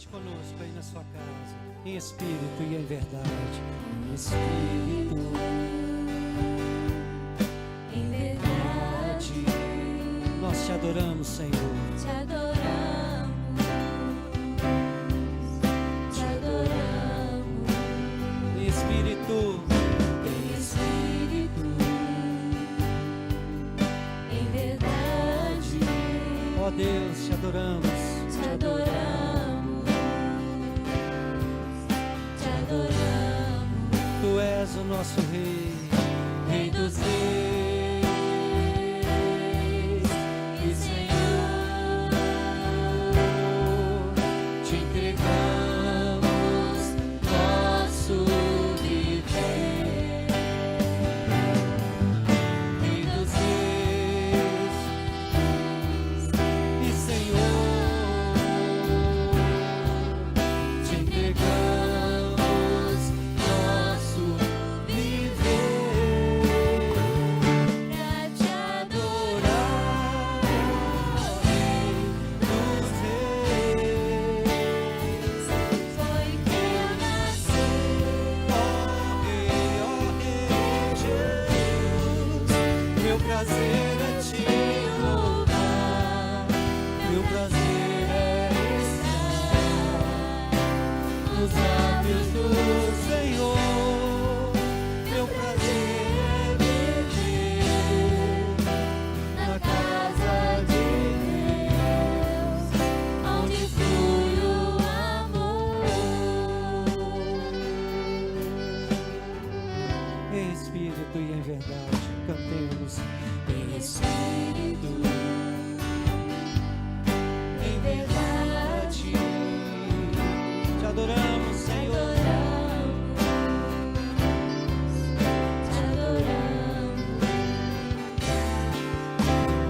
Cante conosco aí na sua casa, em espírito e em verdade. Em espírito, em verdade, nós te adoramos, Senhor. te adoramos, te adoramos. Em espírito, Em espírito, em verdade, ó Deus, te adoramos. te adoramos, te adoramos. Tu és o nosso Rei, Rei dos reis e Senhor, te entregamos nosso viver. Rei dos reis e Senhor, te entregamos nosso viver pra te adorar, Rei dos reis. Foi que eu nasci, ó Rei Jesus, meu prazer é te louvar, meu prazer é estar nos lábios do Senhor, meu prazer é viver na casa de Deus, onde flui o amor. em espírito e em verdade. Cantemos Em espírito, em verdade, te adoramos, te Senhor. adoramos, te adoramos.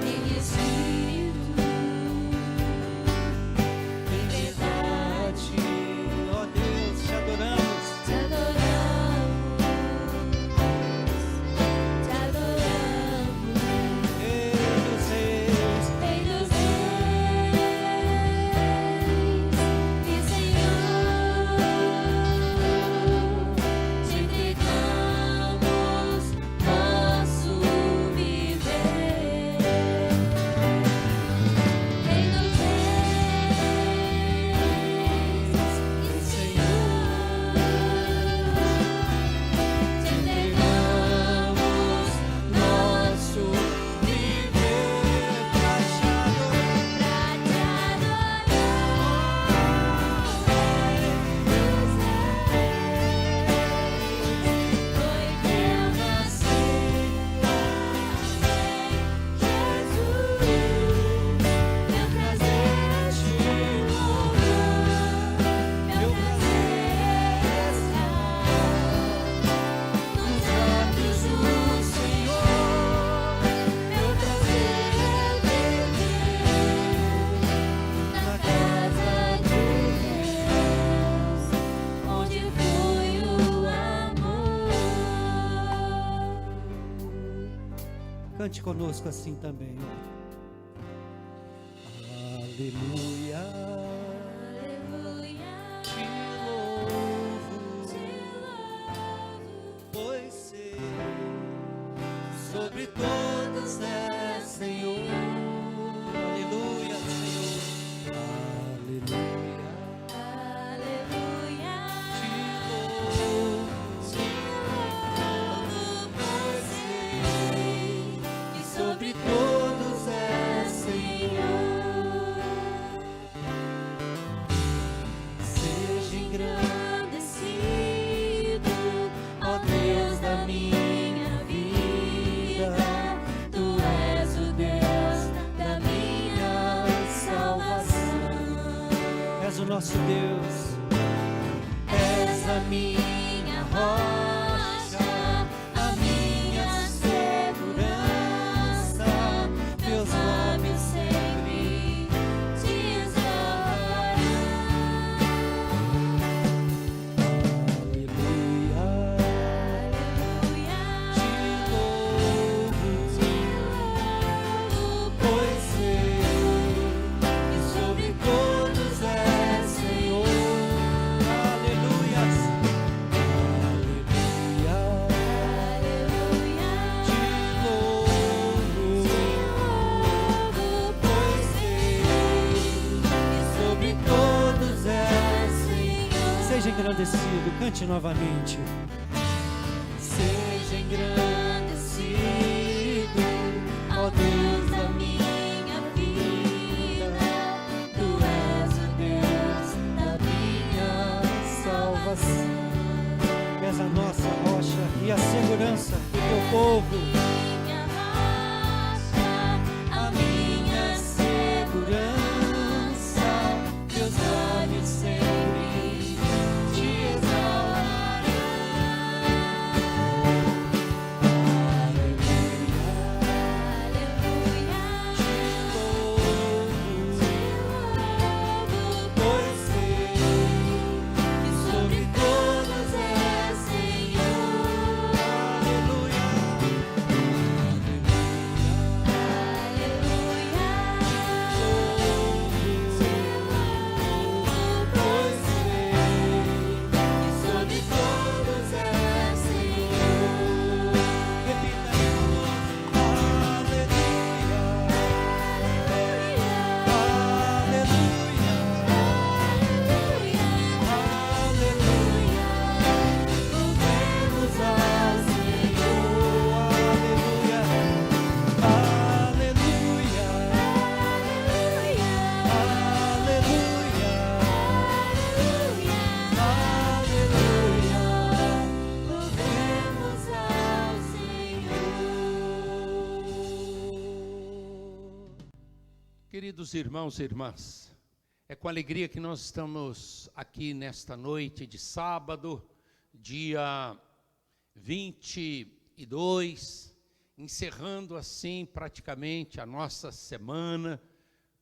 Em espírito, em verdade, Ó Deus, te adoramos. te adoramos, te adoramos. Rei dos reis, Rei dos reis e Senhor, te entregamos nosso viver. Rei dos reis e Senhor, te entregamos nosso viver pra te adorar. pra te adorar, foi que eu nasci, Jesus, meu prazer é te louvar, meu prazer é estar nos lábios do Senhor, meu prazer é viver na casa de Deus, onde flui o amor. Cante conosco assim também. Aleluia, Aleluia, te louvo, te louvo, pois sei, sobre todos é Senhor. Aleluia, Senhor. Aleluia, aleluia, te louvo, te louvo, pois sei que sobre todos é Senhor, seja engrandecido, ó Deus da minha vida. Tu és o Deus da minha salvação. És o nosso Deus. És a minha rocha, a minha segurança. Meus lábios sempre te exaltarão. Aleluia, Aleluia, te louvo, pois sei que sobre todos é Senhor. engrandecido. Cante novamente. Seja engrandecido, ó Deus da minha vida. Tu és o Deus da minha salvação. És a nossa rocha e a segurança do teu povo. Minha rocha, a minha segurança. Teus olhos sempre te exaltarão. Aleluia, te louvo, pois sei que sobre todos é Senhor. Aleluia. Pois sei que sobre todos é Senhor. Repita conosco. Aleluia. Aleluia. Aleluia. Louvemos ao Senhor. Aleluia. Aleluia. Aleluia. Louvemos ao Senhor. Queridos irmãos e irmãs, é com alegria que nós estamos aqui nesta noite de sábado, dia 22, encerrando assim praticamente a nossa semana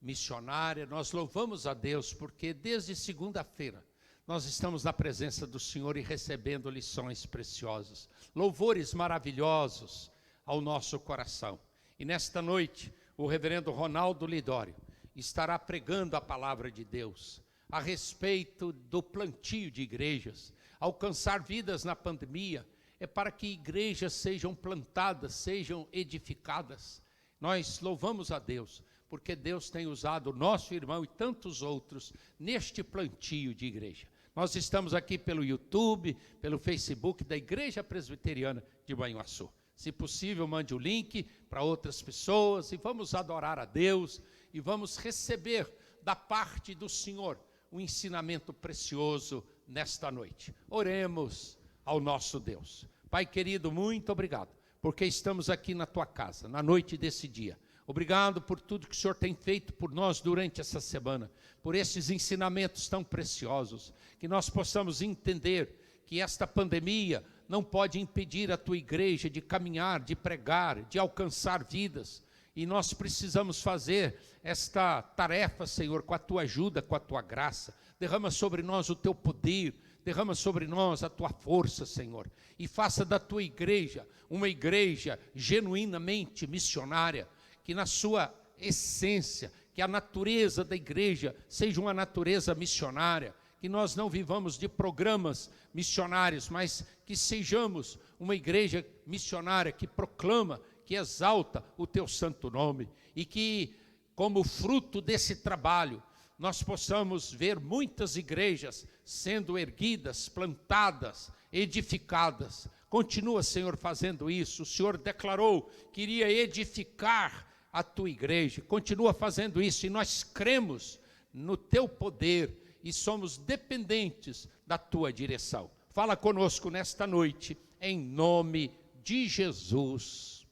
missionária. Nós louvamos a Deus porque desde segunda-feira nós estamos na presença do Senhor e recebendo lições preciosas, louvores maravilhosos ao nosso coração. E nesta noite, o reverendo Ronaldo Lidório estará pregando a palavra de Deus a respeito do plantio de igrejas. Alcançar vidas na pandemia é para que igrejas sejam plantadas, sejam edificadas. Nós louvamos a Deus, porque Deus tem usado o nosso irmão e tantos outros neste plantio de igreja. Nós estamos aqui pelo YouTube, pelo Facebook da Igreja Presbiteriana de Banhuaçu. Se possível, mande o link para outras pessoas e vamos adorar a Deus e vamos receber da parte do Senhor um ensinamento precioso nesta noite. Oremos ao nosso Deus. Pai querido, muito obrigado, porque estamos aqui na tua casa, na noite desse dia. Obrigado por tudo que o Senhor tem feito por nós durante essa semana, por esses ensinamentos tão preciosos, que nós possamos entender que esta pandemia não pode impedir a tua igreja de caminhar, de pregar, de alcançar vidas. E nós precisamos fazer esta tarefa, Senhor, com a tua ajuda, com a tua graça. Derrama sobre nós o teu poder, derrama sobre nós a tua força, Senhor. E faça da tua igreja uma igreja genuinamente missionária, que na sua essência, que a natureza da igreja seja uma natureza missionária, que nós não vivamos de programas missionários, mas que sejamos uma igreja missionária que proclama, que exalta o teu santo nome, e que, como fruto desse trabalho, nós possamos ver muitas igrejas sendo erguidas, plantadas, edificadas. Continua, Senhor, fazendo isso. O Senhor declarou que iria edificar a tua igreja. Continua fazendo isso e nós cremos no teu poder e somos dependentes da tua direção. Fala conosco nesta noite, em nome de Jesus.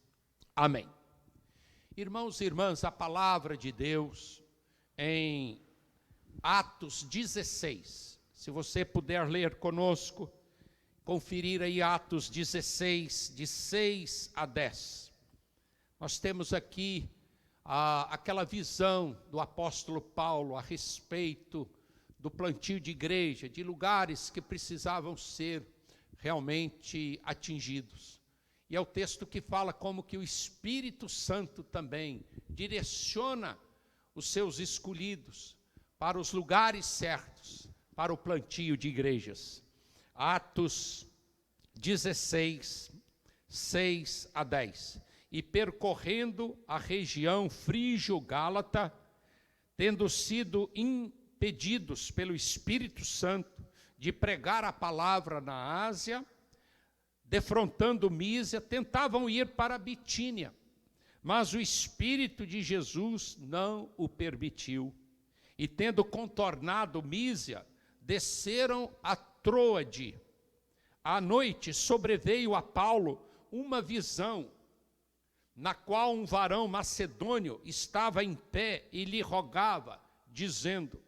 Amém. Irmãos e irmãs, a palavra de Deus em Atos 16. Se você puder ler conosco, conferir aí Atos 16, de 6 a 10. Nós temos aqui aquela visão do apóstolo Paulo a respeito do plantio de igreja, de lugares que precisavam ser realmente atingidos. E é o texto que fala como que o Espírito Santo também direciona os seus escolhidos para os lugares certos, para o plantio de igrejas. Atos 16, 6 a 10. E percorrendo a região frígio-gálata, tendo sido impedidos pelo Espírito Santo de pregar a palavra na Ásia, defrontando Mísia, tentavam ir para Bitínia, mas o Espírito de Jesus não o permitiu. E tendo contornado Mísia, desceram a Troade. À noite sobreveio a Paulo uma visão, na qual um varão macedônio estava em pé e lhe rogava, dizendo: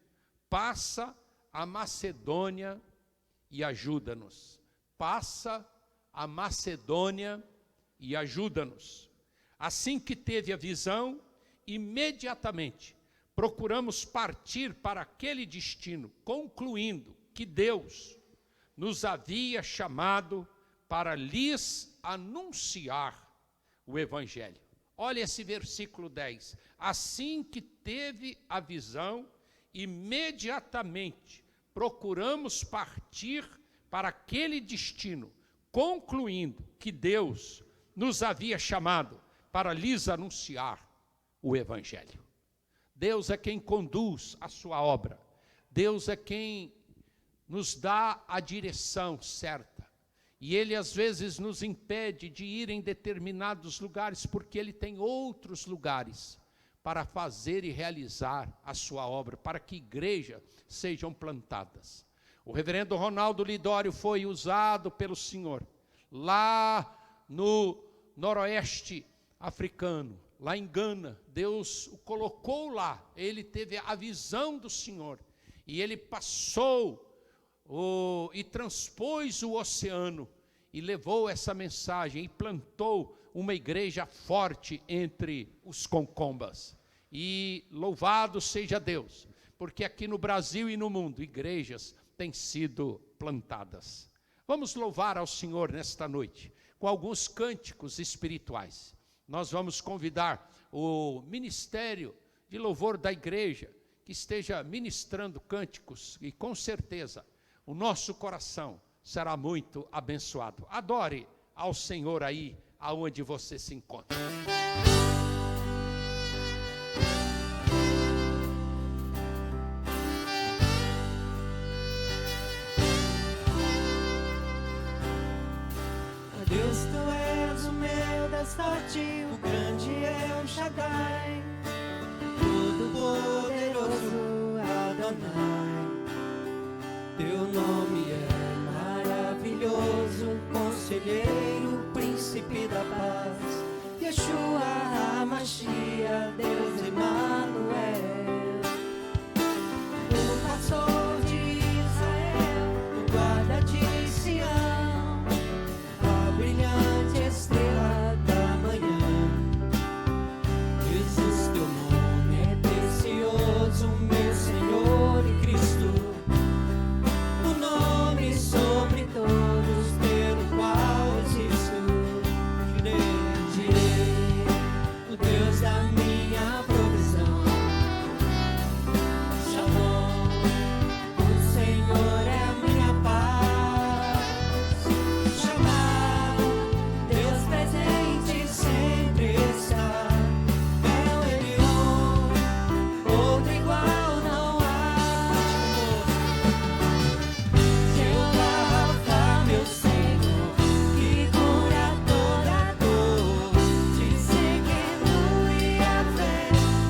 passa a Macedônia e ajuda-nos. Passa a Macedônia e ajuda-nos. Assim que teve a visão, imediatamente procuramos partir para aquele destino, concluindo que Deus nos havia chamado para lhes anunciar o Evangelho. Olha esse versículo 10. Assim que teve a visão, imediatamente procuramos partir para aquele destino, concluindo que Deus nos havia chamado para lhes anunciar o Evangelho. Deus é quem conduz a sua obra. Deus é quem nos dá a direção certa. E Ele às vezes nos impede de ir em determinados lugares, porque Ele tem outros lugares para fazer e realizar a sua obra, para que igrejas sejam plantadas. O reverendo Ronaldo Lidório foi usado pelo Senhor lá no noroeste africano, lá em Gana. Deus o colocou lá, ele teve a visão do Senhor, e ele passou e transpôs o oceano, e levou essa mensagem, e plantou uma igreja forte entre os concombas. E louvado seja Deus, porque aqui no Brasil e no mundo, igrejas têm sido plantadas. Vamos louvar ao Senhor nesta noite, com alguns cânticos espirituais. Nós vamos convidar o ministério de louvor da igreja, que esteja ministrando cânticos, e com certeza o nosso coração será muito abençoado. Adore ao Senhor aí, aonde você se encontra. Deus, tu és o meu desforte, o grande El Shaddai, todo-poderoso Adonai. Teu nome é maravilhoso, conselheiro, príncipe da paz, Yeshua HaMashiach, Deus Emmanuel. O pastor de Israel, o guarda de Sião, a brilhante estrela da manhã. Jesus, teu nome é precioso, meu Senhor e Cristo, o nome sobre todos pelo qual existo. Direi, o Deus da minha provisão. Shalom, o Senhor é a minha paz. Chamar, Deus presente sempre está. É o Elion, outro igual não há. Jeová Rafa, meu Senhor, que cura toda dor. Disse que no Yahvé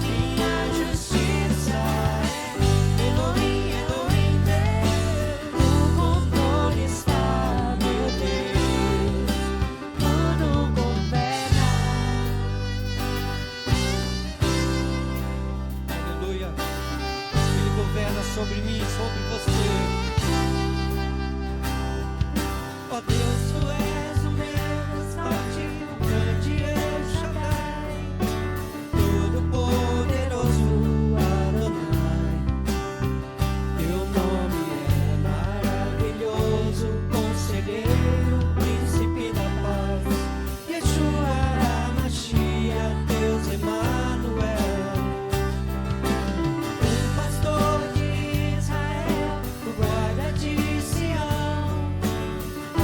minha justiça é. Elohim, Elohim, Deus, no controle está, meu Deus, tudo governa. Aleluia. Ele governa sobre mim, sobre você. Ó Deus, tu és o meu desforte, o grande El Shaddai, todo-poderoso Adonai. Teu nome é maravilhoso, conselheiro, príncipe da paz, Yeshua HaMashiach, Deus Emmanuel. O pastor de Israel, o guarda de Sião, a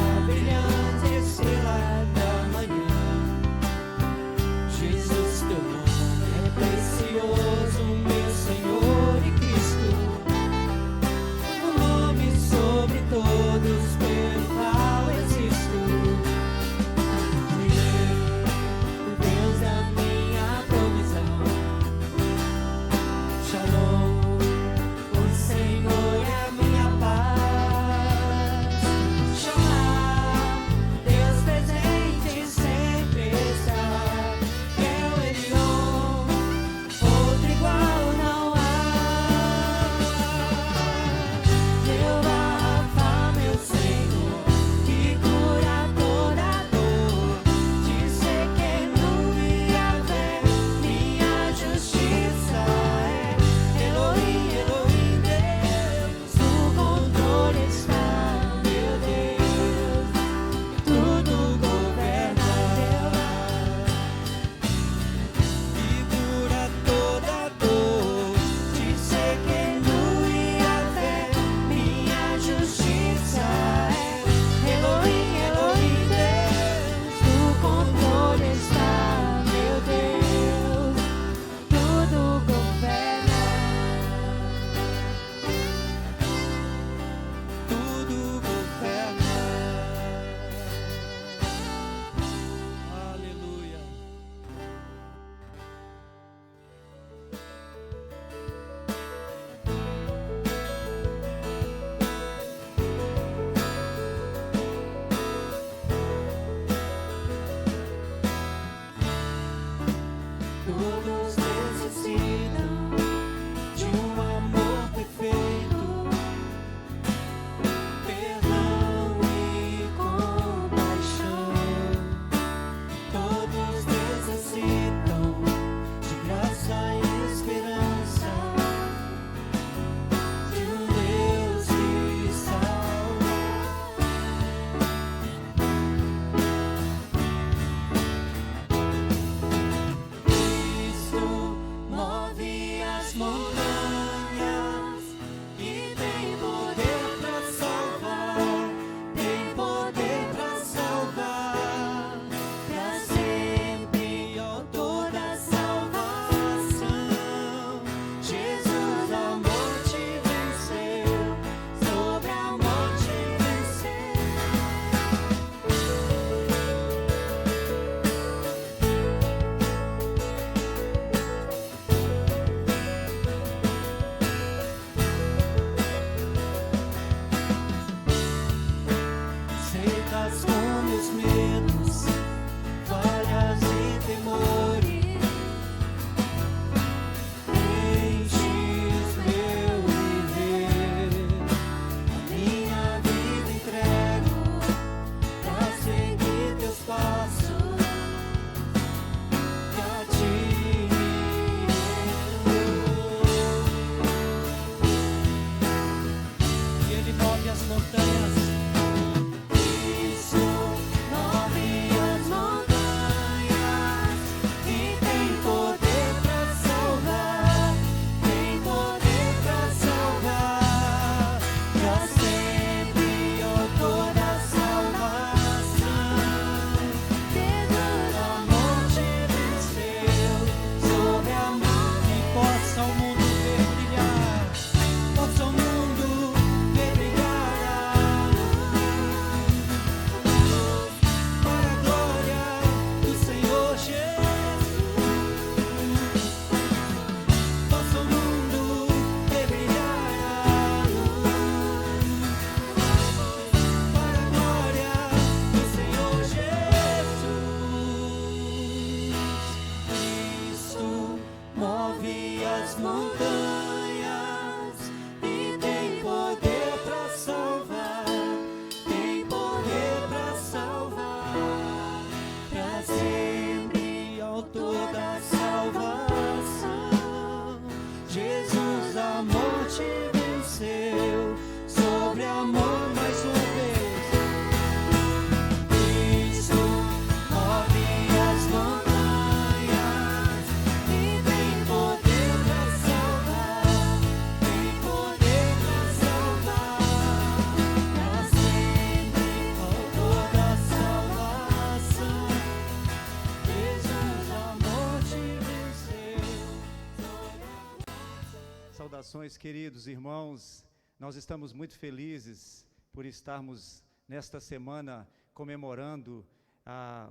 Saudações, queridos irmãos. Nós estamos muito felizes por estarmos nesta semana comemorando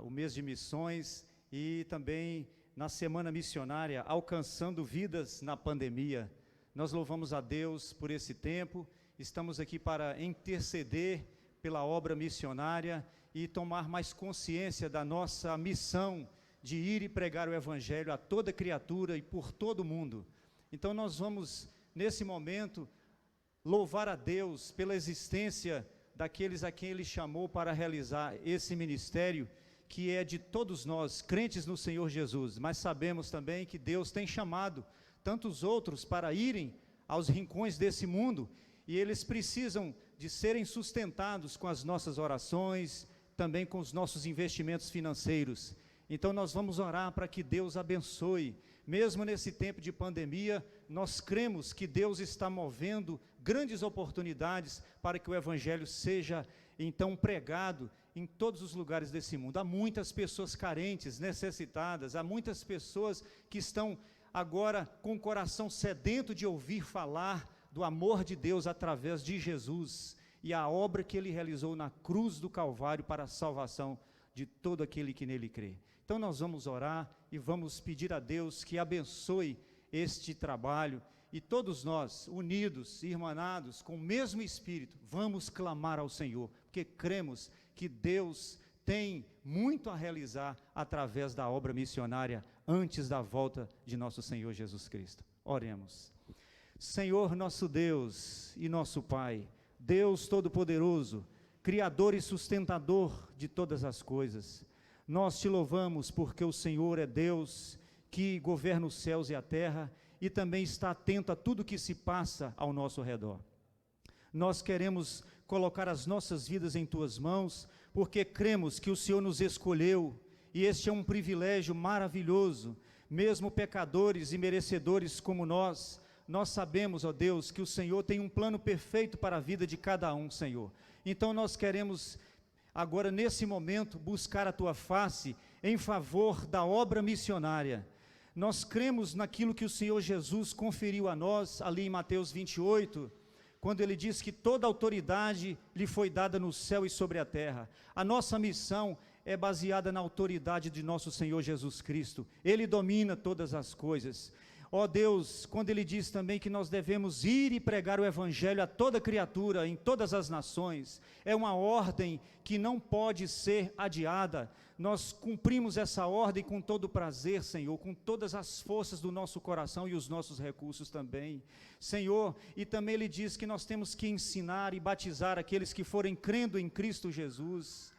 o mês de missões e também na semana missionária, alcançando vidas na pandemia. Nós louvamos a Deus por esse tempo. Estamos aqui para interceder pela obra missionária e tomar mais consciência da nossa missão de ir e pregar o Evangelho a toda criatura e por todo o mundo. Então nós vamos, nesse momento, louvar a Deus pela existência daqueles a quem Ele chamou para realizar esse ministério, que é de todos nós, crentes no Senhor Jesus, mas sabemos também que Deus tem chamado tantos outros para irem aos rincões desse mundo, e eles precisam de serem sustentados com as nossas orações, também com os nossos investimentos financeiros. Então nós vamos orar para que Deus abençoe. Mesmo nesse tempo de pandemia, nós cremos que Deus está movendo grandes oportunidades para que o Evangelho seja então pregado em todos os lugares desse mundo. Há muitas pessoas carentes, necessitadas, há muitas pessoas que estão agora com o coração sedento de ouvir falar do amor de Deus através de Jesus e a obra que Ele realizou na cruz do Calvário para a salvação de todo aquele que nele crê. Então nós vamos orar e vamos pedir a Deus que abençoe este trabalho, e todos nós, unidos, irmanados, com o mesmo Espírito, vamos clamar ao Senhor, porque cremos que Deus tem muito a realizar através da obra missionária antes da volta de nosso Senhor Jesus Cristo. Oremos. Senhor nosso Deus e nosso Pai, Deus Todo-Poderoso, Criador e sustentador de todas as coisas, nós te louvamos porque o Senhor é Deus que governa os céus e a terra e também está atento a tudo que se passa ao nosso redor. Nós queremos colocar as nossas vidas em tuas mãos, porque cremos que o Senhor nos escolheu, e este é um privilégio maravilhoso. Mesmo pecadores e merecedores como nós sabemos, ó Deus, que o Senhor tem um plano perfeito para a vida de cada um, Senhor. Então nós queremos agora, nesse momento, buscar a tua face em favor da obra missionária. Nós cremos naquilo que o Senhor Jesus conferiu a nós, ali em Mateus 28, quando Ele diz que toda autoridade lhe foi dada no céu e sobre a terra. A nossa missão é baseada na autoridade de nosso Senhor Jesus Cristo. Ele domina todas as coisas. Ó Deus, quando Ele diz também que nós devemos ir e pregar o Evangelho a toda criatura, em todas as nações, é uma ordem que não pode ser adiada. Nós cumprimos essa ordem com todo prazer, Senhor, com todas as forças do nosso coração e os nossos recursos também, Senhor. E também Ele diz que nós temos que ensinar e batizar aqueles que forem crendo em Cristo Jesus,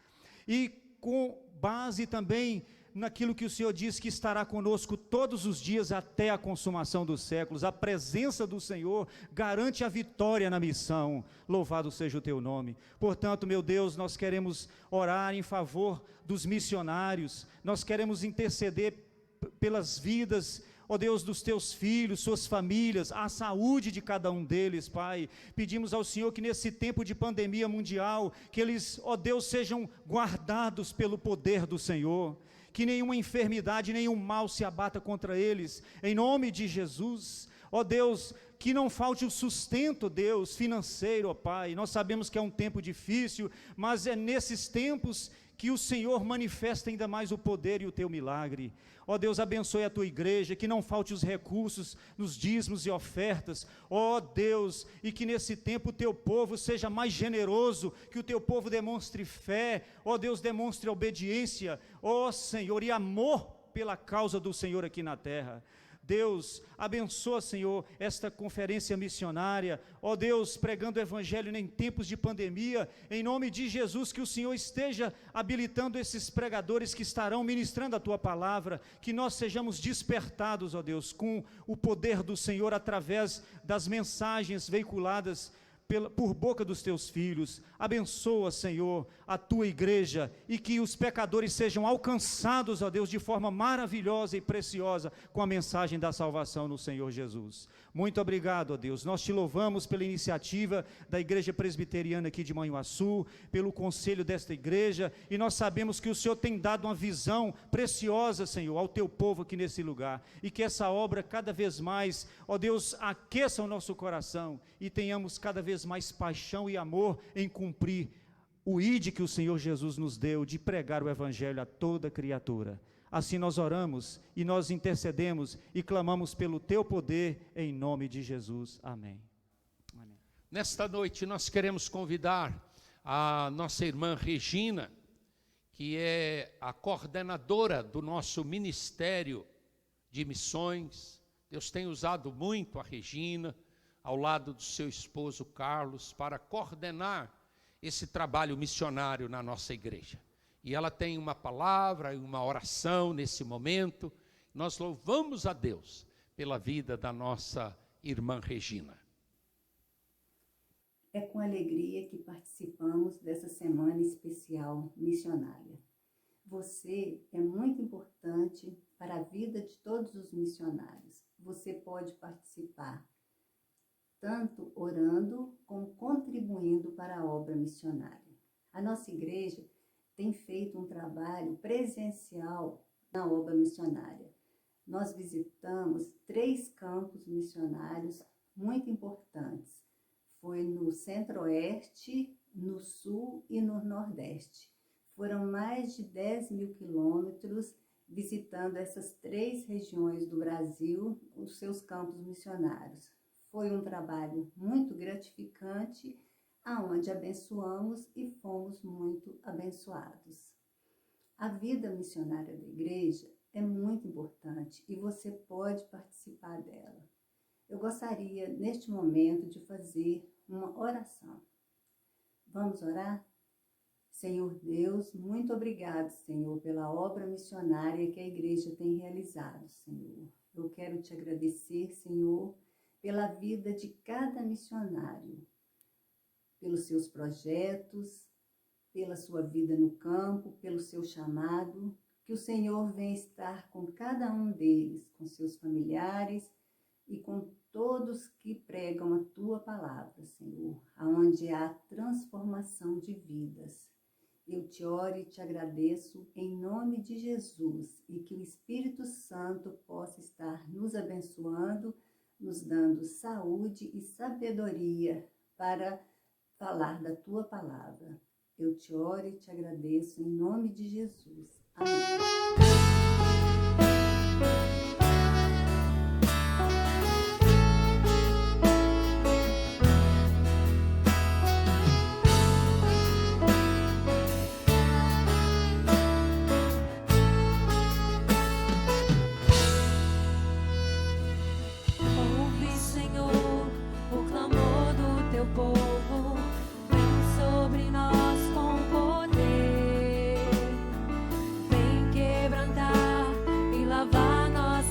e com base também naquilo que o Senhor diz que estará conosco todos os dias até a consumação dos séculos. A presença do Senhor garante a vitória na missão. Louvado seja o teu nome. Portanto, meu Deus, nós queremos orar em favor dos missionários, nós queremos interceder pelas vidas, ó Deus, dos teus filhos, suas famílias, a saúde de cada um deles, Pai. Pedimos ao Senhor que nesse tempo de pandemia mundial, que eles, ó Deus, sejam guardados pelo poder do Senhor, que nenhuma enfermidade, nenhum mal se abata contra eles, em nome de Jesus. Ó Deus, que não falte o sustento, Deus, financeiro, ó Pai. Nós sabemos que é um tempo difícil, mas é nesses tempos que o Senhor manifesta ainda mais o poder e o teu milagre. Ó Deus, abençoe a tua igreja, que não falte os recursos nos dízimos e ofertas, ó Deus, e que nesse tempo o teu povo seja mais generoso, que o teu povo demonstre fé, ó Deus, demonstre obediência, ó Senhor, e amor pela causa do Senhor aqui na terra. Deus, abençoa, Senhor, esta conferência missionária, ó Deus, pregando o Evangelho em tempos de pandemia, em nome de Jesus, que o Senhor esteja habilitando esses pregadores que estarão ministrando a Tua Palavra, que nós sejamos despertados, ó Deus, com o poder do Senhor, através das mensagens veiculadas por boca dos teus filhos. Abençoa, Senhor, a tua igreja, e que os pecadores sejam alcançados, ó Deus, de forma maravilhosa e preciosa com a mensagem da salvação no Senhor Jesus. Muito obrigado, ó Deus. Nós te louvamos pela iniciativa da Igreja Presbiteriana aqui de Manhuaçu, pelo conselho desta igreja, e nós sabemos que o Senhor tem dado uma visão preciosa, Senhor, ao teu povo aqui nesse lugar, e que essa obra cada vez mais, ó Deus, aqueça o nosso coração, e tenhamos cada vez mais paixão e amor em cumprir o ide que o Senhor Jesus nos deu de pregar o Evangelho a toda criatura. Assim nós oramos e nós intercedemos e clamamos pelo teu poder em nome de Jesus. Amém. Amém. Nesta noite nós queremos convidar a nossa irmã Regina, que é a coordenadora do nosso ministério de missões. Deus tem usado muito a Regina, ao lado do seu esposo Carlos, para coordenar esse trabalho missionário na nossa igreja. E ela tem uma palavra e uma oração nesse momento. Nós louvamos a Deus pela vida da nossa irmã Regina. É com alegria que participamos dessa semana especial missionária. Você é muito importante para a vida de todos os missionários. Você pode participar tanto orando como contribuindo para a obra missionária. A nossa igreja tem feito um trabalho presencial na obra missionária. Nós visitamos 3 campos missionários muito importantes. Foi no Centro-Oeste, no Sul e no Nordeste. Foram mais de 10 mil quilômetros visitando essas 3 regiões do Brasil, os seus campos missionários. Foi um trabalho muito gratificante, aonde abençoamos e fomos muito abençoados. A vida missionária da igreja é muito importante e você pode participar dela. Eu gostaria, neste momento, de fazer uma oração. Vamos orar? Senhor Deus, muito obrigado, Senhor, pela obra missionária que a igreja tem realizado, Senhor. Eu quero te agradecer, Senhor, pela vida de cada missionário, pelos seus projetos, pela sua vida no campo, pelo seu chamado, que o Senhor venha estar com cada um deles, com seus familiares e com todos que pregam a tua palavra, Senhor, aonde há transformação de vidas. Eu te oro e te agradeço em nome de Jesus e que o Espírito Santo possa estar nos abençoando, nos dando saúde e sabedoria para falar da tua palavra. Eu te oro e te agradeço em nome de Jesus. Amém. Vem quebrantar e lavar nós.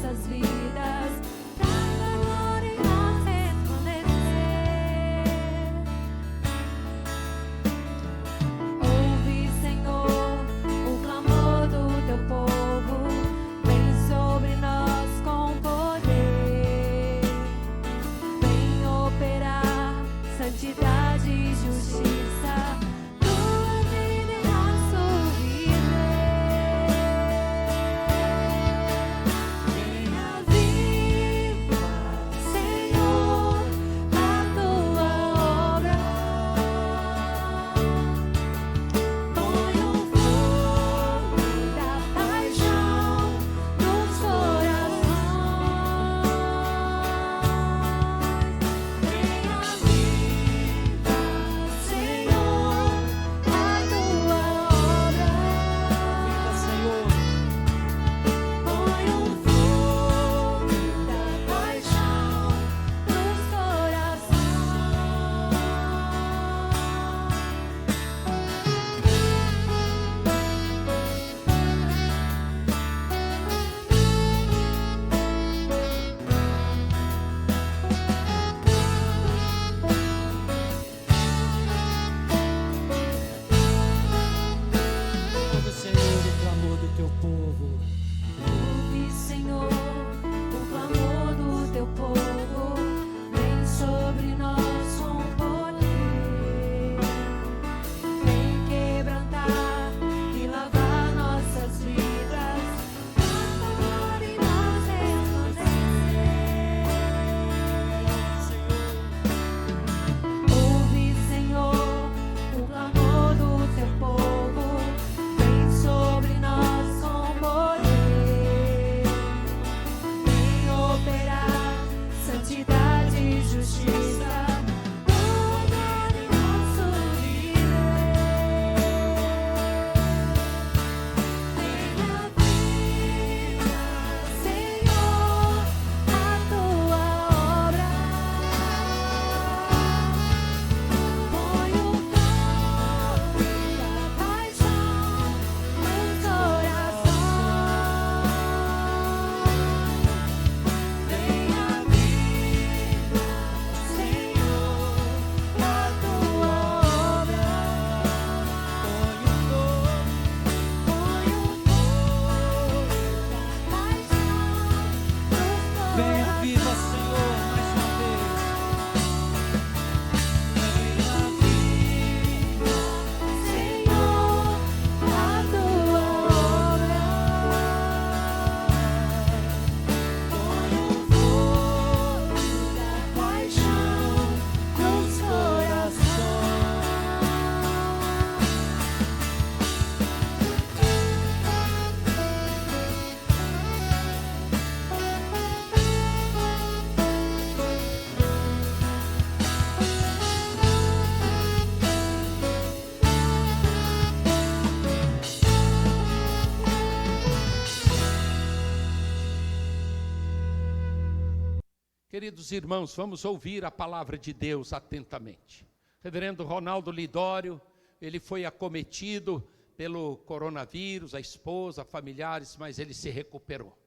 Queridos irmãos, vamos ouvir a palavra de Deus atentamente. Reverendo Ronaldo Lidório, ele foi acometido pelo coronavírus, a esposa, familiares, mas ele se recuperou.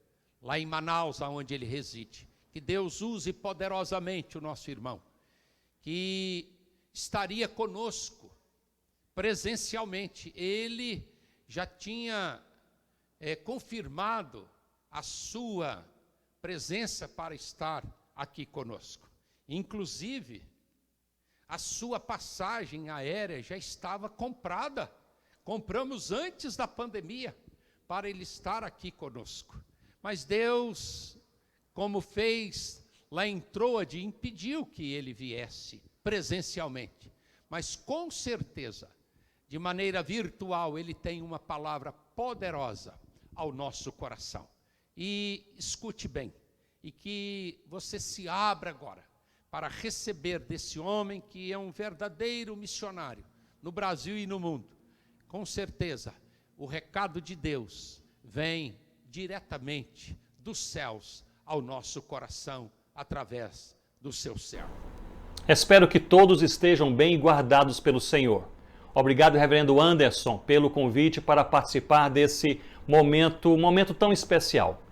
Lá em Manaus, onde ele reside. Que Deus use poderosamente o nosso irmão, que estaria conosco presencialmente. Ele já tinha confirmado a sua presença para estar aqui conosco. Inclusive, a sua passagem aérea já estava comprada. Compramos antes da pandemia para ele estar aqui conosco. Mas Deus, como fez lá em Troade, impediu que ele viesse presencialmente. Mas com certeza, de maneira virtual, ele tem uma palavra poderosa ao nosso coração. E escute bem, e que você se abra agora para receber desse homem que é um verdadeiro missionário no Brasil e no mundo. Com certeza, o recado de Deus vem diretamente dos céus ao nosso coração, através do seu servo. Espero que todos estejam bem guardados pelo Senhor. Obrigado, reverendo Anderson, pelo convite para participar desse momento tão especial.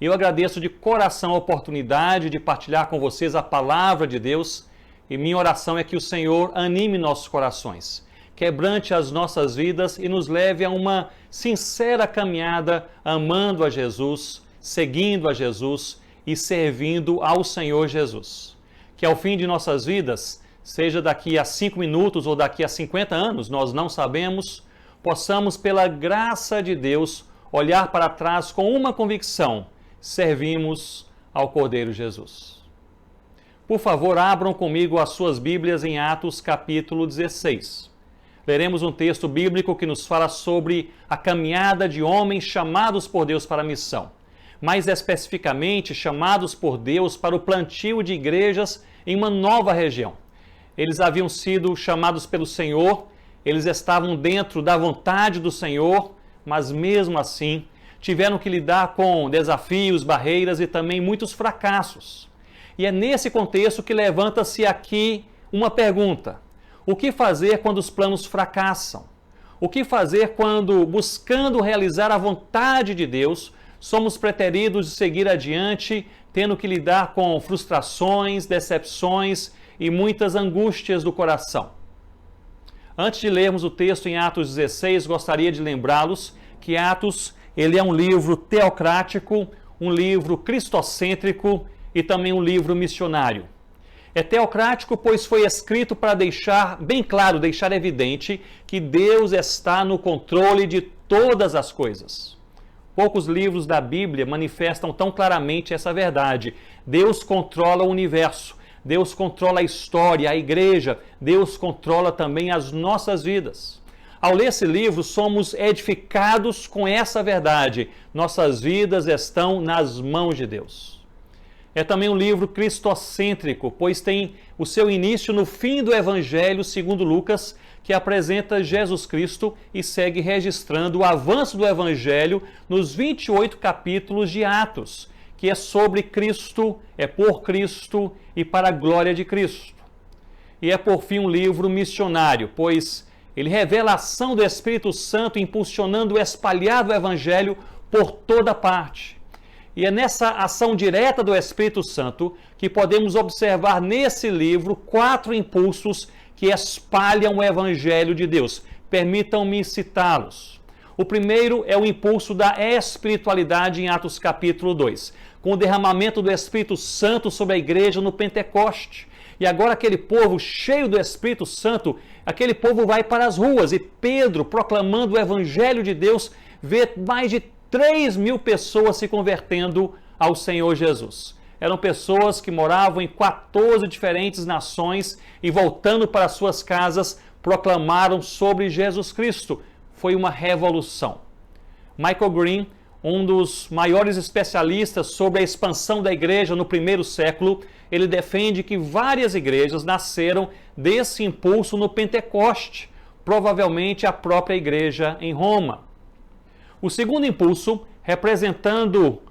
Eu agradeço de coração a oportunidade de partilhar com vocês a palavra de Deus, e minha oração é que o Senhor anime nossos corações, quebrante as nossas vidas e nos leve a uma sincera caminhada amando a Jesus, seguindo a Jesus e servindo ao Senhor Jesus. Que ao fim de nossas vidas, seja daqui a 5 minutos ou daqui a 50 anos, nós não sabemos, possamos, pela graça de Deus, olhar para trás com uma convicção: servimos ao Cordeiro Jesus. Por favor, abram comigo as suas Bíblias em Atos capítulo 16. Leremos um texto bíblico que nos fala sobre a caminhada de homens chamados por Deus para a missão. Mais especificamente, chamados por Deus para o plantio de igrejas em uma nova região. Eles haviam sido chamados pelo Senhor, eles estavam dentro da vontade do Senhor, mas mesmo assim tiveram que lidar com desafios, barreiras e também muitos fracassos. E é nesse contexto que levanta-se aqui uma pergunta: o que fazer quando os planos fracassam? O que fazer quando, buscando realizar a vontade de Deus, somos preteridos de seguir adiante, tendo que lidar com frustrações, decepções e muitas angústias do coração? Antes de lermos o texto em Atos 16, gostaria de lembrá-los que Atos, ele é um livro teocrático, um livro cristocêntrico e também um livro missionário. É teocrático, pois foi escrito para deixar bem claro, deixar evidente que Deus está no controle de todas as coisas. Poucos livros da Bíblia manifestam tão claramente essa verdade. Deus controla o universo, Deus controla a história, a igreja, Deus controla também as nossas vidas. Ao ler esse livro, somos edificados com essa verdade. Nossas vidas estão nas mãos de Deus. É também um livro cristocêntrico, pois tem o seu início no fim do Evangelho segundo Lucas, que apresenta Jesus Cristo e segue registrando o avanço do Evangelho nos 28 capítulos de Atos, que é sobre Cristo, é por Cristo e para a glória de Cristo. E é por fim um livro missionário, pois ele revela a ação do Espírito Santo impulsionando o espalhado Evangelho por toda parte. E é nessa ação direta do Espírito Santo que podemos observar nesse livro 4 impulsos que espalham o Evangelho de Deus. Permitam-me citá-los. O primeiro é o impulso da espiritualidade em Atos capítulo 2, com o derramamento do Espírito Santo sobre a igreja no Pentecoste. E agora aquele povo cheio do Espírito Santo, aquele povo vai para as ruas e Pedro, proclamando o Evangelho de Deus, vê mais de 3.000 pessoas se convertendo ao Senhor Jesus. Eram pessoas que moravam em 14 diferentes nações e voltando para suas casas, proclamaram sobre Jesus Cristo. Foi uma revolução. Michael Green, um dos maiores especialistas sobre a expansão da igreja no primeiro século, ele defende que várias igrejas nasceram desse impulso no Pentecoste, provavelmente a própria igreja em Roma. O segundo impulso, representando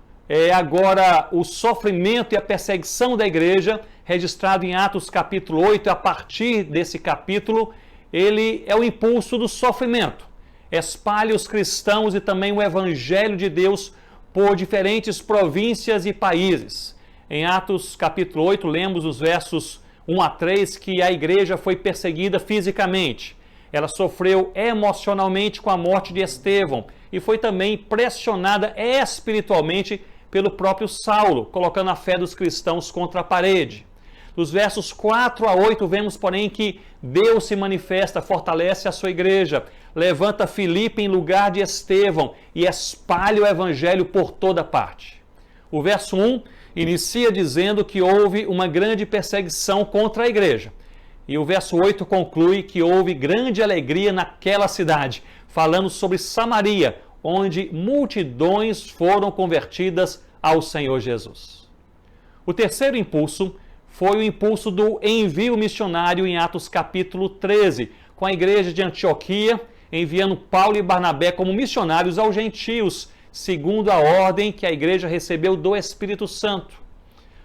agora o sofrimento e a perseguição da igreja, registrado em Atos capítulo 8, a partir desse capítulo, ele é o impulso do sofrimento. Espalha os cristãos e também o evangelho de Deus por diferentes províncias e países. Em Atos capítulo 8, lemos os versos 1 a 3 que a igreja foi perseguida fisicamente. Ela sofreu emocionalmente com a morte de Estevão e foi também pressionada espiritualmente pelo próprio Saulo, colocando a fé dos cristãos contra a parede. Dos versos 4 a 8, vemos, porém, que Deus se manifesta, fortalece a sua igreja, levanta Filipe em lugar de Estevão e espalha o evangelho por toda parte. O verso 1 inicia dizendo que houve uma grande perseguição contra a igreja. E o verso 8 conclui que houve grande alegria naquela cidade, falando sobre Samaria, onde multidões foram convertidas ao Senhor Jesus. O terceiro impulso foi o impulso do envio missionário em Atos capítulo 13, com a igreja de Antioquia, enviando Paulo e Barnabé como missionários aos gentios, segundo a ordem que a igreja recebeu do Espírito Santo.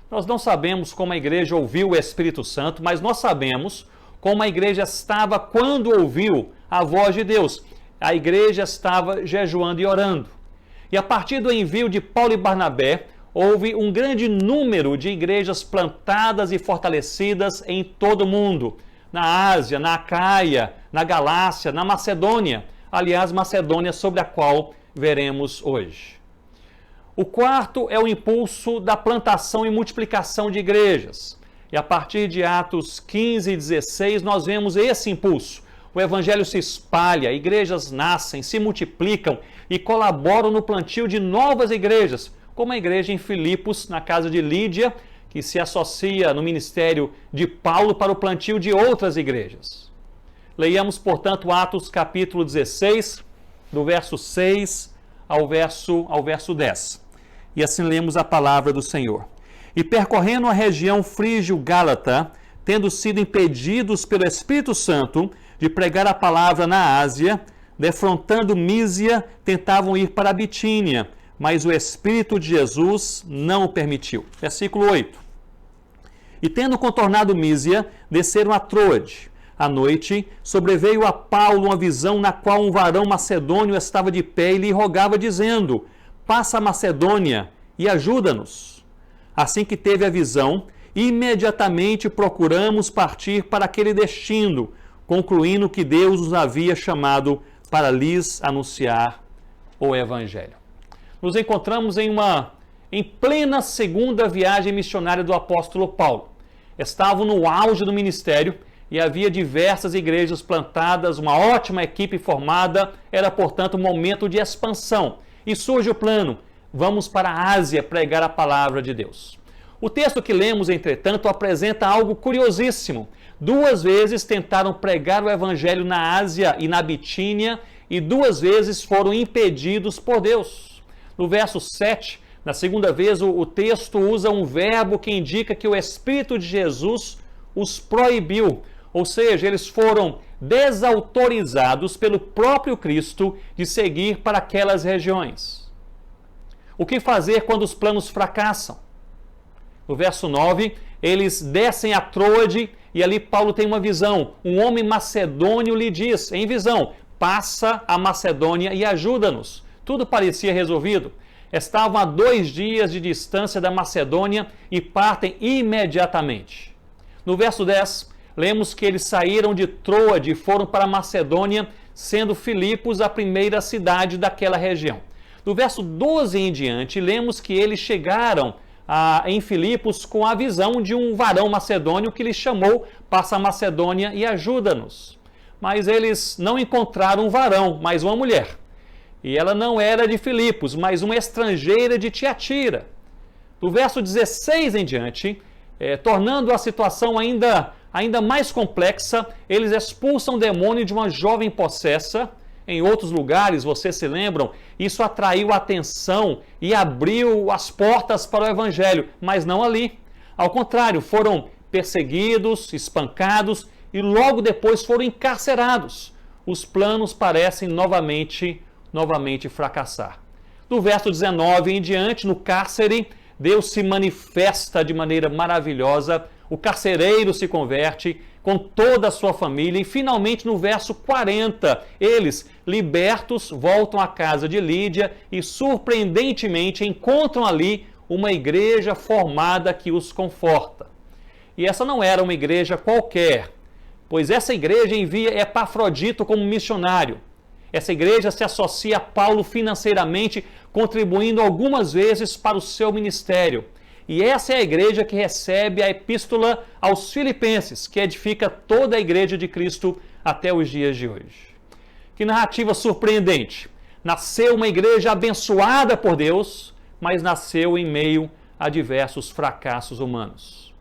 Nós não sabemos como a igreja ouviu o Espírito Santo, mas nós sabemos como a igreja estava quando ouviu a voz de Deus. A igreja estava jejuando e orando. E a partir do envio de Paulo e Barnabé, houve um grande número de igrejas plantadas e fortalecidas em todo o mundo. Na Ásia, na Acaia, na Galácia, na Macedônia. Aliás, Macedônia sobre a qual veremos hoje. O quarto é o impulso da plantação e multiplicação de igrejas. E a partir de Atos 15 e 16, nós vemos esse impulso. O evangelho se espalha, igrejas nascem, se multiplicam e colaboram no plantio de novas igrejas, como a igreja em Filipos, na casa de Lídia, que se associa no ministério de Paulo para o plantio de outras igrejas. Leiamos, portanto, Atos capítulo 16, do verso 6 ao verso 10. E assim lemos a palavra do Senhor. E percorrendo a região frígio-gálata, tendo sido impedidos pelo Espírito Santo de pregar a palavra na Ásia, defrontando Mísia, tentavam ir para a Bitínia, mas o Espírito de Jesus não o permitiu. Versículo 8. E tendo contornado Mísia, desceram a Troade. À noite, sobreveio a Paulo uma visão na qual um varão macedônio estava de pé e lhe rogava, dizendo: passa a Macedônia e ajuda-nos. Assim que teve a visão, imediatamente procuramos partir para aquele destino, concluindo que Deus nos havia chamado para lhes anunciar o Evangelho. Nos encontramos em plena segunda viagem missionária do apóstolo Paulo. Estavam no auge do ministério e havia diversas igrejas plantadas, uma ótima equipe formada, era, portanto, um momento de expansão. E surge o plano, vamos para a Ásia pregar a palavra de Deus. O texto que lemos, entretanto, apresenta algo curiosíssimo. 2 vezes tentaram pregar o evangelho na Ásia e na Bitínia e 2 vezes foram impedidos por Deus. No verso 7, na segunda vez, o texto usa um verbo que indica que o Espírito de Jesus os proibiu, ou seja, eles foram desautorizados pelo próprio Cristo de seguir para aquelas regiões. O que fazer quando os planos fracassam? No verso 9, eles descem a Troade e ali Paulo tem uma visão. Um homem macedônio lhe diz, em visão, passa a Macedônia e ajuda-nos. Tudo parecia resolvido. Estavam a 2 dias de distância da Macedônia e partem imediatamente. No verso 10, lemos que eles saíram de Troade e foram para a Macedônia, sendo Filipos a primeira cidade daquela região. Do verso 12 em diante, lemos que eles chegaram em Filipos com a visão de um varão macedônio que lhes chamou, passa a Macedônia e ajuda-nos. Mas eles não encontraram um varão, mas uma mulher. E ela não era de Filipos, mas uma estrangeira de Tiatira. Do verso 16 em diante, tornando a situação ainda mais complexa, eles expulsam o demônio de uma jovem possessa. Em outros lugares, vocês se lembram, isso atraiu a atenção e abriu as portas para o evangelho, mas não ali. Ao contrário, foram perseguidos, espancados e logo depois foram encarcerados. Os planos parecem novamente fracassar. Do verso 19 em diante, no cárcere, Deus se manifesta de maneira maravilhosa, o carcereiro se converte com toda a sua família e finalmente no verso 40, eles, libertos, voltam à casa de Lídia e surpreendentemente encontram ali uma igreja formada que os conforta. E essa não era uma igreja qualquer, pois essa igreja envia Epafrodito como missionário. Essa igreja se associa a Paulo financeiramente, contribuindo algumas vezes para o seu ministério. E essa é a igreja que recebe a epístola aos Filipenses, que edifica toda a igreja de Cristo até os dias de hoje. Que narrativa surpreendente! Nasceu uma igreja abençoada por Deus, mas nasceu em meio a diversos fracassos humanos.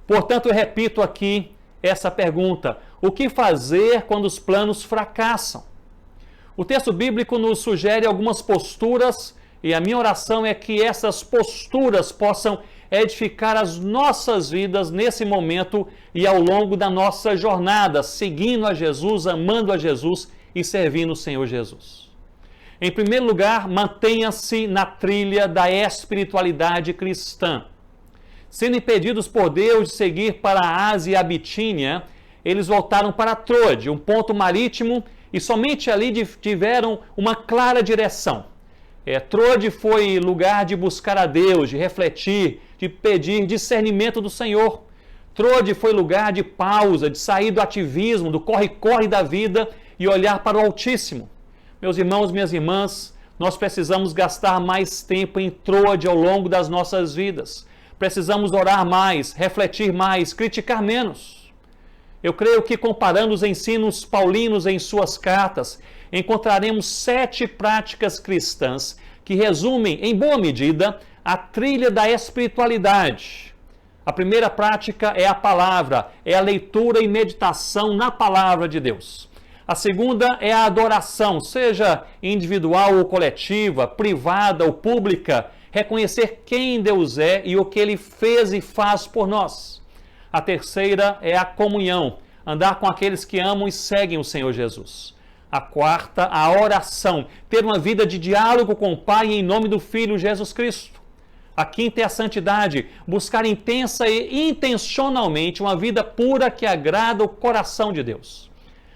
Portanto, eu repito aqui essa pergunta: o que fazer quando os planos fracassam? O texto bíblico nos sugere algumas posturas e a minha oração é que essas posturas possam edificar as nossas vidas nesse momento e ao longo da nossa jornada, seguindo a Jesus, amando a Jesus e servindo o Senhor Jesus. Em primeiro lugar, mantenha-se na trilha da espiritualidade cristã. Sendo impedidos por Deus de seguir para a Ásia e a Bitínia, eles voltaram para Troade, um ponto marítimo, e somente ali tiveram uma clara direção. Troade foi lugar de buscar a Deus, de refletir, de pedir discernimento do Senhor. Troade foi lugar de pausa, de sair do ativismo, do corre-corre da vida e olhar para o Altíssimo. Meus irmãos, minhas irmãs, nós precisamos gastar mais tempo em Troade ao longo das nossas vidas. Precisamos orar mais, refletir mais, criticar menos. Eu creio que comparando os ensinos paulinos em suas cartas, encontraremos 7 práticas cristãs que resumem, em boa medida, a trilha da espiritualidade. A primeira prática é a palavra, é a leitura e meditação na palavra de Deus. A segunda é a adoração, seja individual ou coletiva, privada ou pública, reconhecer quem Deus é e o que Ele fez e faz por nós. A terceira é a comunhão, andar com aqueles que amam e seguem o Senhor Jesus. A quarta, a oração, ter uma vida de diálogo com o Pai em nome do Filho Jesus Cristo. A quinta é a santidade, buscar intensa e intencionalmente uma vida pura que agrada o coração de Deus.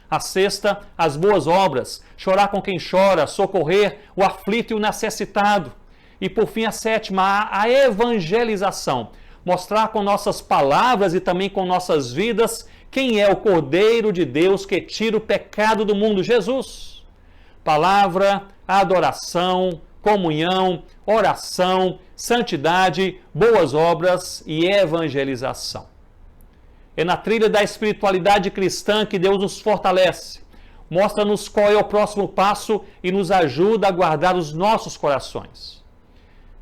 A sexta, as boas obras, chorar com quem chora, socorrer o aflito e o necessitado. E por fim, a sétima, a evangelização, mostrar com nossas palavras e também com nossas vidas quem é o Cordeiro de Deus que tira o pecado do mundo, Jesus. Palavra, adoração, comunhão, oração, santidade, boas obras e evangelização. É na trilha da espiritualidade cristã que Deus nos fortalece, mostra-nos qual é o próximo passo e nos ajuda a guardar os nossos corações.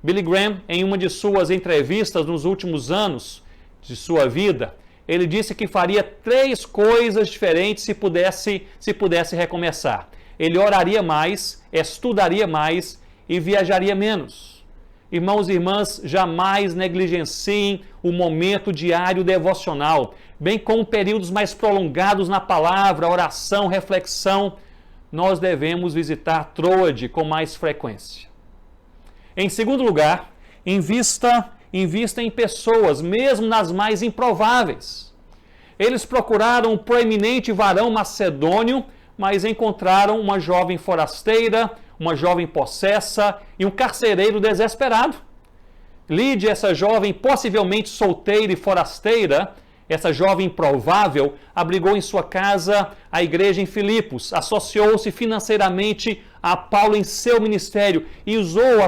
Billy Graham, em uma de suas entrevistas nos últimos anos de sua vida, ele disse que faria 3 coisas diferentes se pudesse recomeçar. Ele oraria mais, estudaria mais e viajaria menos. Irmãos e irmãs, jamais negligenciem o momento diário devocional, bem como períodos mais prolongados na palavra, oração, reflexão. Nós devemos visitar Troade com mais frequência. Em segundo lugar, invista em pessoas, mesmo nas mais improváveis. Eles procuraram um proeminente varão macedônio, mas encontraram uma jovem forasteira, uma jovem possessa e um carcereiro desesperado. Lídia, essa jovem possivelmente solteira e forasteira, essa jovem improvável, abrigou em sua casa a igreja em Filipos, associou-se financeiramente a Paulo em seu ministério e usou a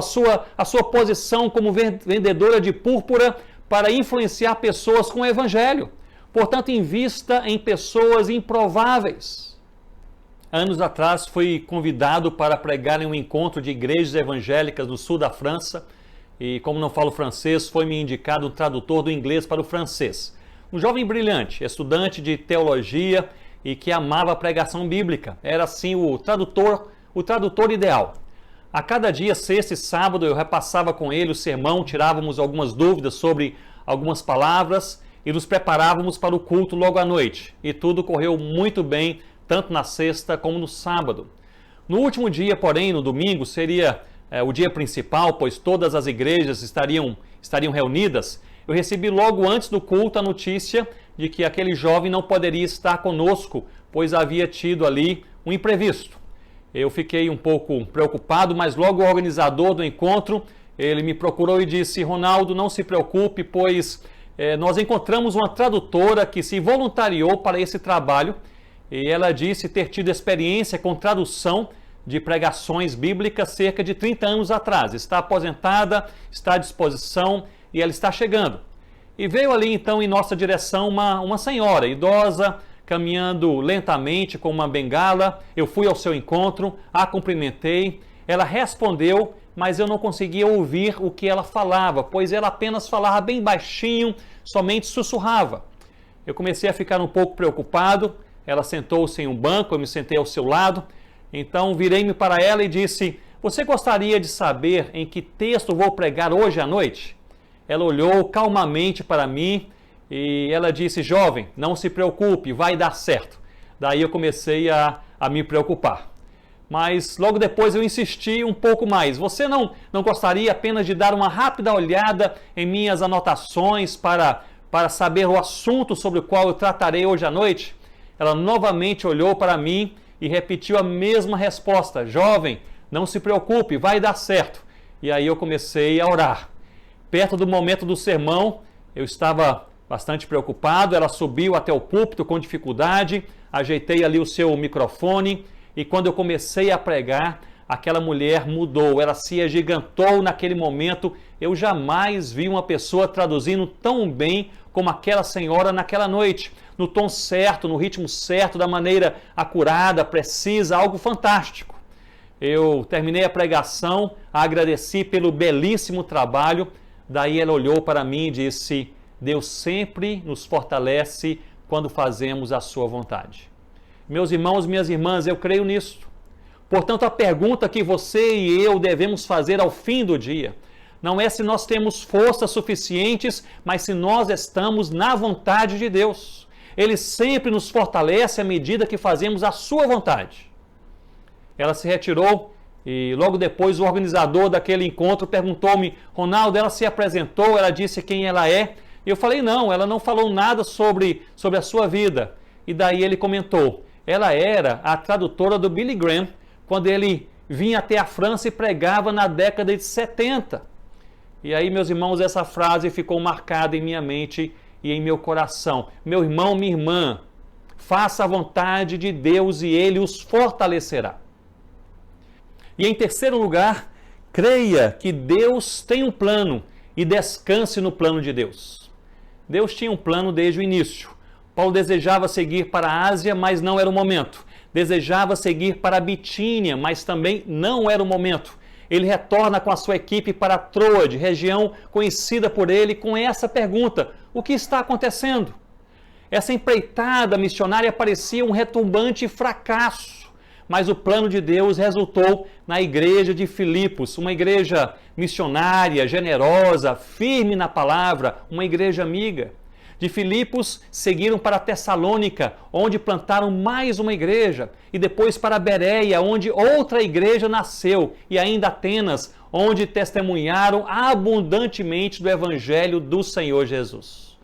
sua posição como vendedora de púrpura para influenciar pessoas com o evangelho. Portanto, invista em pessoas improváveis. Anos atrás fui convidado para pregar em um encontro de igrejas evangélicas no sul da França e, como não falo francês, foi-me indicado um tradutor do inglês para o francês. Um jovem brilhante, estudante de teologia e que amava a pregação bíblica. Era assim o tradutor ideal. A cada dia, sexta e sábado, eu repassava com ele o sermão, tirávamos algumas dúvidas sobre algumas palavras e nos preparávamos para o culto logo à noite. E tudo correu muito bem, tanto na sexta como no sábado. No último dia, porém, no domingo, seria o dia principal, pois todas as igrejas estariam reunidas, eu recebi logo antes do culto a notícia de que aquele jovem não poderia estar conosco, pois havia tido ali um imprevisto. Eu fiquei um pouco preocupado, mas logo o organizador do encontro, ele me procurou e disse: Ronaldo, não se preocupe, pois nós encontramos uma tradutora que se voluntariou para esse trabalho, e ela disse ter tido experiência com tradução de pregações bíblicas cerca de 30 anos atrás. Está aposentada, está à disposição e ela está chegando. E veio ali então em nossa direção uma senhora idosa, caminhando lentamente com uma bengala. Eu fui ao seu encontro, a cumprimentei, ela respondeu, mas eu não conseguia ouvir o que ela falava, pois ela apenas falava bem baixinho, somente sussurrava. Eu comecei a ficar um pouco preocupado. Ela sentou-se em um banco, eu me sentei ao seu lado. Então virei-me para ela e disse: você gostaria de saber em que texto vou pregar hoje à noite? Ela olhou calmamente para mim e ela disse: jovem, não se preocupe, vai dar certo. Daí eu comecei a me preocupar. Mas logo depois eu insisti um pouco mais. Você não gostaria apenas de dar uma rápida olhada em minhas anotações para saber o assunto sobre o qual eu tratarei hoje à noite? Ela novamente olhou para mim e repetiu a mesma resposta: jovem, não se preocupe, vai dar certo. E aí eu comecei a orar. Perto do momento do sermão, eu estava bastante preocupado. Ela subiu até o púlpito com dificuldade, ajeitei ali o seu microfone e quando eu comecei a pregar, aquela mulher mudou, ela se agigantou naquele momento. Eu jamais vi uma pessoa traduzindo tão bem como aquela senhora naquela noite, no tom certo, no ritmo certo, da maneira acurada, precisa, algo fantástico. Eu terminei a pregação, agradeci pelo belíssimo trabalho, daí ela olhou para mim e disse: Deus sempre nos fortalece quando fazemos a sua vontade. Meus irmãos, minhas irmãs, eu creio nisso. Portanto, a pergunta que você e eu devemos fazer ao fim do dia não é se nós temos forças suficientes, mas se nós estamos na vontade de Deus. Ele sempre nos fortalece à medida que fazemos a sua vontade. Ela se retirou e logo depois o organizador daquele encontro perguntou-me: Ronaldo, ela se apresentou, ela disse quem ela é? E eu falei: não, ela não falou nada sobre a sua vida. E daí ele comentou: ela era a tradutora do Billy Graham, quando ele vinha até a França e pregava na década de 70. E aí, meus irmãos, essa frase ficou marcada em minha mente e em meu coração. Meu irmão, minha irmã, faça a vontade de Deus e Ele os fortalecerá. E em terceiro lugar, creia que Deus tem um plano e descanse no plano de Deus. Deus tinha um plano desde o início. Paulo desejava seguir para a Ásia, mas não era o momento. Desejava seguir para a Bitínia, mas também não era o momento. Ele retorna com a sua equipe para Troade, região conhecida por ele, com essa pergunta: o que está acontecendo? Essa empreitada missionária parecia um retumbante fracasso, mas o plano de Deus resultou na igreja de Filipos, uma igreja missionária, generosa, firme na palavra, uma igreja amiga. De Filipos seguiram para Tessalônica, onde plantaram mais uma igreja, e depois para Bereia, onde outra igreja nasceu, e ainda Atenas, onde testemunharam abundantemente do Evangelho do Senhor Jesus.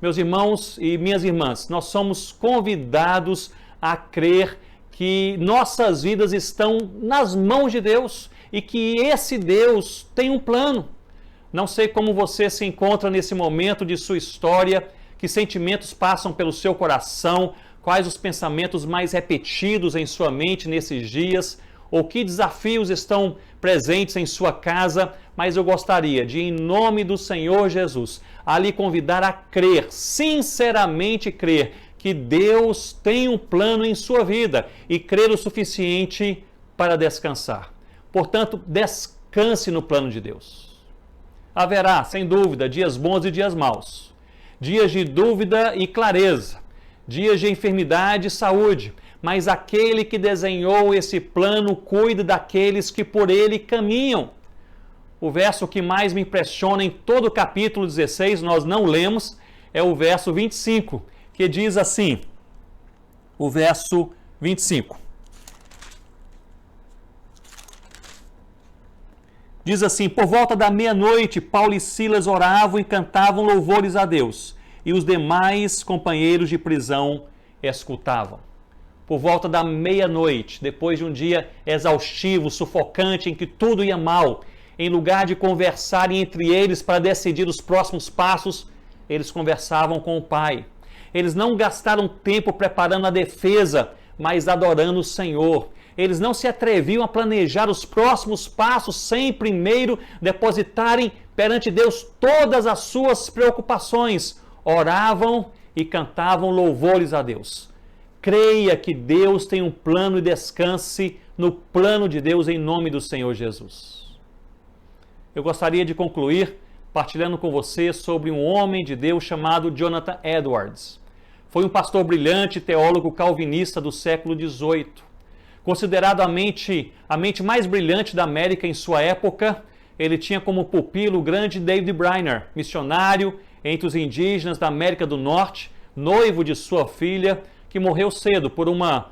Meus irmãos e minhas irmãs, nós somos convidados a crer que nossas vidas estão nas mãos de Deus e que esse Deus tem um plano. Não sei como você se encontra nesse momento de sua história, que sentimentos passam pelo seu coração, quais os pensamentos mais repetidos em sua mente nesses dias, ou que desafios estão presentes em sua casa, mas eu gostaria de, em nome do Senhor Jesus, a lhe convidar a crer, sinceramente crer, que Deus tem um plano em sua vida e crer o suficiente para descansar. Portanto, descanse no plano de Deus. Haverá, sem dúvida, dias bons e dias maus. Dias de dúvida e clareza, dias de enfermidade e saúde, mas aquele que desenhou esse plano cuida daqueles que por ele caminham. O verso que mais me impressiona em todo o capítulo 16, nós não lemos, é o verso 25, que diz assim, o verso 25. Diz assim: por volta da meia-noite, Paulo e Silas oravam e cantavam louvores a Deus, e os demais companheiros de prisão escutavam. Por volta da meia-noite, depois de um dia exaustivo, sufocante, em que tudo ia mal, em lugar de conversarem entre eles para decidir os próximos passos, eles conversavam com o Pai. Eles não gastaram tempo preparando a defesa, mas adorando o Senhor. Eles não se atreviam a planejar os próximos passos sem primeiro depositarem perante Deus todas as suas preocupações. Oravam e cantavam louvores a Deus. Creia que Deus tem um plano e descanse no plano de Deus em nome do Senhor Jesus. Eu gostaria de concluir partilhando com você sobre um homem de Deus chamado Jonathan Edwards. Foi um pastor brilhante, teólogo calvinista do século XVIII. Considerado a mente mais brilhante da América em sua época, ele tinha como pupilo o grande David Brainerd, missionário entre os indígenas da América do Norte, noivo de sua filha, que morreu cedo por uma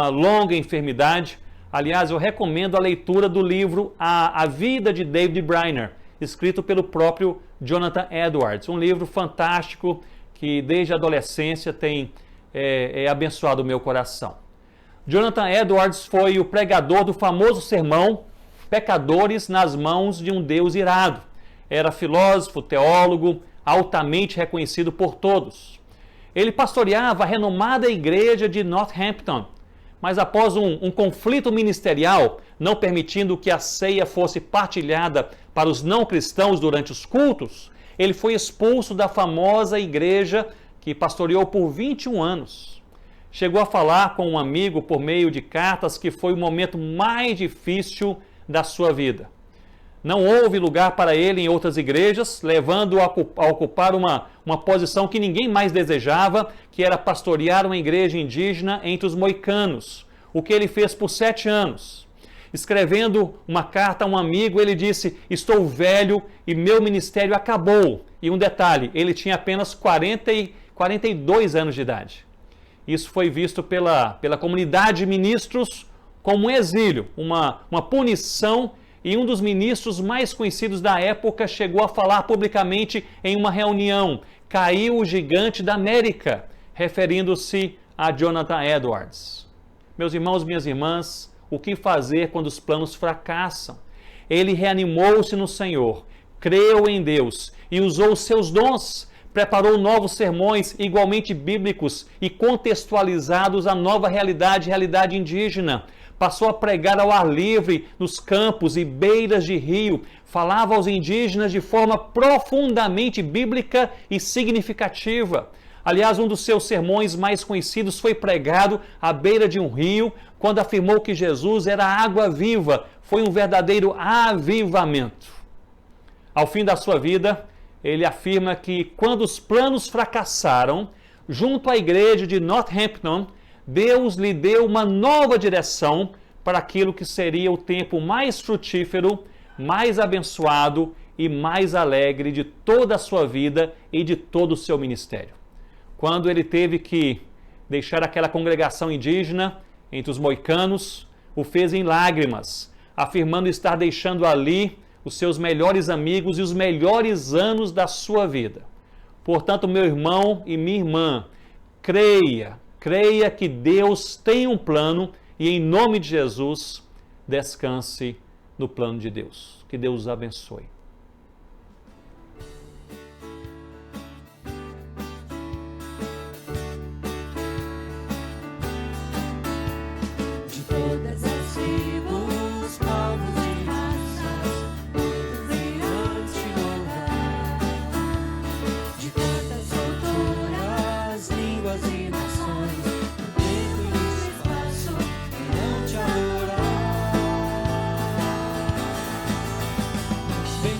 longa enfermidade. Aliás, eu recomendo a leitura do livro A Vida de David Brainerd, escrito pelo próprio Jonathan Edwards. Um livro fantástico que desde a adolescência tem abençoado o meu coração. Jonathan Edwards foi o pregador do famoso sermão Pecadores nas mãos de um Deus irado. Era filósofo, teólogo, altamente reconhecido por todos. Ele pastoreava a renomada igreja de Northampton, mas após um conflito ministerial, não permitindo que a ceia fosse partilhada para os não cristãos durante os cultos, ele foi expulso da famosa igreja que pastoreou por 21 anos. Chegou a falar com um amigo por meio de cartas que foi o momento mais difícil da sua vida. Não houve lugar para ele em outras igrejas, levando-o a ocupar uma posição que ninguém mais desejava, que era pastorear uma igreja indígena entre os moicanos, o que ele fez por 7 anos. Escrevendo uma carta a um amigo, ele disse: estou velho e meu ministério acabou. E um detalhe, ele tinha apenas 42 anos de idade. Isso foi visto pela comunidade de ministros como um exílio, uma punição. E um dos ministros mais conhecidos da época chegou a falar publicamente em uma reunião: caiu o gigante da América, referindo-se a Jonathan Edwards. Meus irmãos, minhas irmãs, o que fazer quando os planos fracassam? Ele reanimou-se no Senhor, creu em Deus e usou os seus dons, preparou novos sermões igualmente bíblicos e contextualizados à nova realidade indígena. Passou a pregar ao ar livre, nos campos e beiras de rio. Falava aos indígenas de forma profundamente bíblica e significativa. Aliás, um dos seus sermões mais conhecidos foi pregado à beira de um rio, quando afirmou que Jesus era água viva. Foi um verdadeiro avivamento. Ao fim da sua vida, ele afirma que quando os planos fracassaram, junto à igreja de Northampton, Deus lhe deu uma nova direção para aquilo que seria o tempo mais frutífero, mais abençoado e mais alegre de toda a sua vida e de todo o seu ministério. Quando ele teve que deixar aquela congregação indígena entre os moicanos, o fez em lágrimas, afirmando estar deixando ali os seus melhores amigos e os melhores anos da sua vida. Portanto, meu irmão e minha irmã, creia que Deus tem um plano e, em nome de Jesus, descanse no plano de Deus. Que Deus os abençoe. De todas as tribos, povos e raças, todos irão te louvar. De tantas culturas, línguas e nações, no tempo e no espaço, irão te adorar. Vem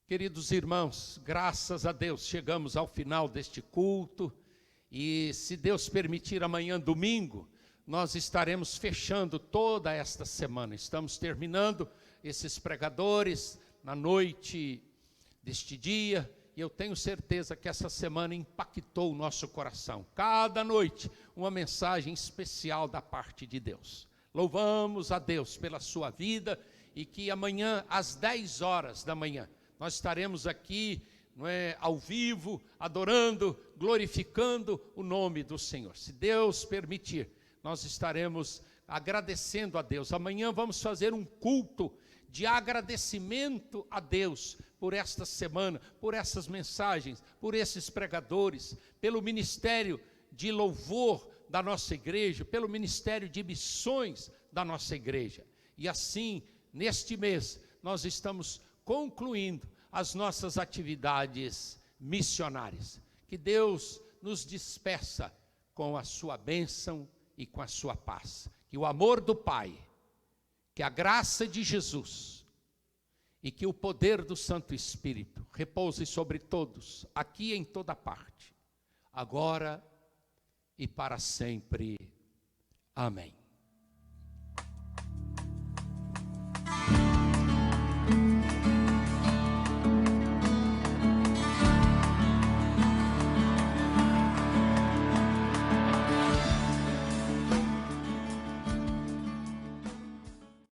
Queridos irmãos, graças a Deus, chegamos ao final deste culto e, se Deus permitir, amanhã, domingo, nós estaremos fechando toda esta semana. Estamos terminando esses pregadores na noite deste dia e eu tenho certeza que essa semana impactou o nosso coração. Cada noite, uma mensagem especial da parte de Deus. Louvamos a Deus pela sua vida e que amanhã, às 10 horas da manhã, nós estaremos aqui, ao vivo, adorando, glorificando o nome do Senhor. Se Deus permitir, nós estaremos agradecendo a Deus. Amanhã vamos fazer um culto de agradecimento a Deus por esta semana, por essas mensagens, por esses pregadores, pelo ministério de louvor da nossa igreja, pelo ministério de missões da nossa igreja. E assim, neste mês, nós estamos concluindo as nossas atividades missionárias. Que Deus nos despeça com a sua bênção e com a sua paz. Que o amor do Pai, que a graça de Jesus e que o poder do Santo Espírito repouse sobre todos, aqui e em toda parte, agora e para sempre. Amém.